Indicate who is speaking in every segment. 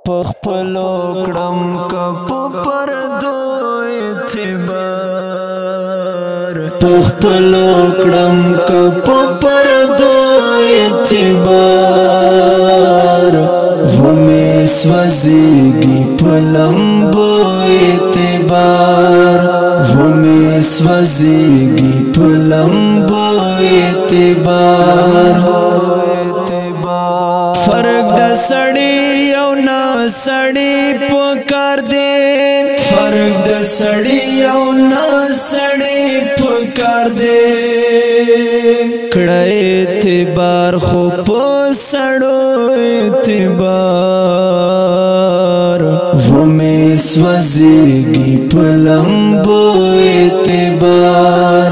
Speaker 1: پخپلو کړم کپ پردو اعتبار پخپلو کړم کپ پردو اعتبار ومې سوځيږي په لمبو اعتبار ومې سوځيږي په لمبو اعتبار فرق د سړی او نه سړی پکار دی فرق د سړی او نه سړی پکار دی کړه اعتبار خو په سړو اعتبار ومې سوځيږي په لمبو اعتبار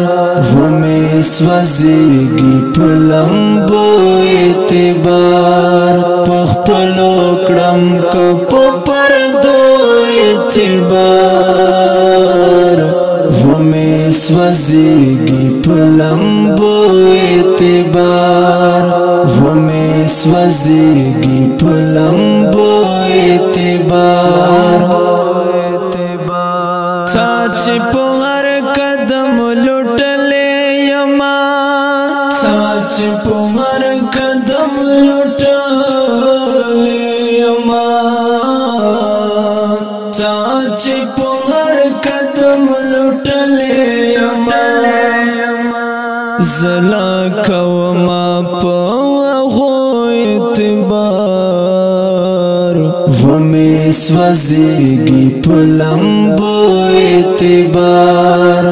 Speaker 1: ومې سوځيږي په لمبو اعتبار پخپلو کړم کپ پردو اعتبار ومې سوځيږي په لمبو اعتبار ومې سوځيږي په لمبو اعتبار ساچ په هر قدم لټلې یما ساچ په هر قدم لټلې یما ساچ په هر قدم لټلې یما زلا کوما په اعتبار ومې سوځيږي په لمبو اعتبار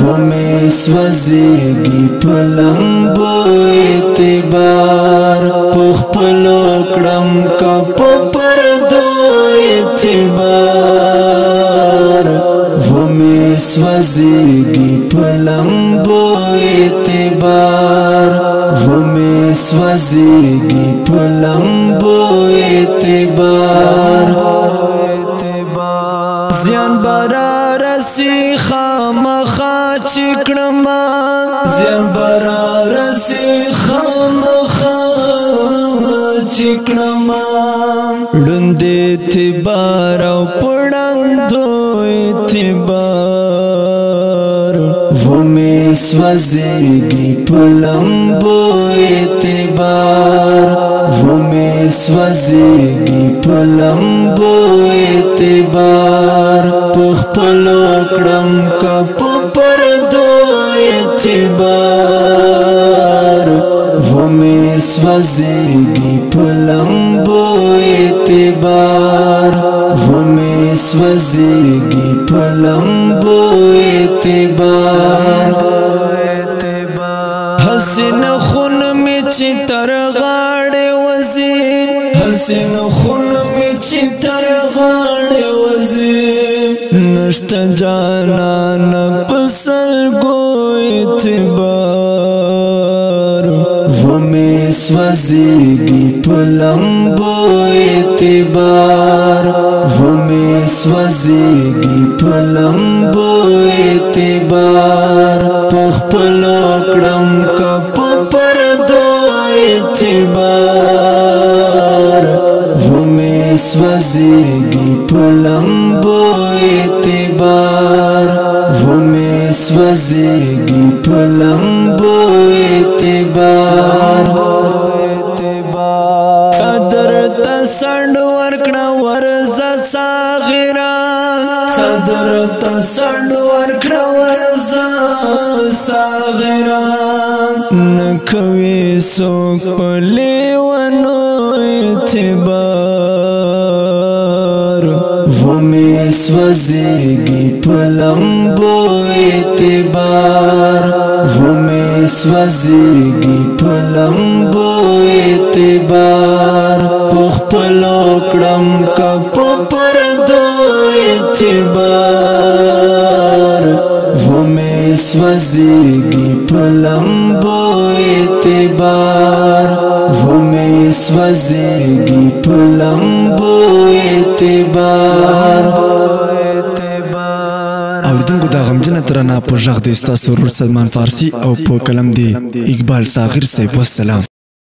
Speaker 1: ومې سوځيږي په لمبو اعتبار پخپلو کړم کپ پردو اعتبار ومې سوځيږي په لمبو اعتبار ومې سوځيږي په لمبو اعتبار زیان برار سی خامخا چکړما زیان برار سی خامخا چکړما ډوند اعتبار او پړندو اعتبار ومې سوځيږي په لمبو اعتبار ومې سوځيږي په لمبو اعتبار پخپلو کړم کپ پردو اعتبار ومې سوځيږي په لمبو اعتبار ومې سوځيږي په لمبو اعتبار حسن خون می چې تر غاړې وځي حسن خون می چې تر غاړې وځي نشته جانان پسل گو اعتبار ومې سوځيږي په لمبو اعتبار ومې سوځيږي په لمبو اعتبار پخپلو کړم کپ پردو اعتبار ومې سوځيږي په لمبو اعتبار ومې سوځيږي په لمبو اعتبار صدر ته سند ورکړه ورزه صاغرا صدر ته سند ورکړه ورزه صاغرا نکوي څوک په لیونو اعتبار ومې سوځيږي په لمبو اعتبار ومې سوځيږي په لمبو اعتبار پخپلو کړم کپ پردو اعتبار ومې سوځيږي په لمبو اعتبار ومې سوځيږي په لمبو اعتبار
Speaker 2: اوریدونکو دا غمجنه ترانه په غږ د استاد سرور سلمان فارسی او په کلم دی اقبال صاغر صاحب. والسلام.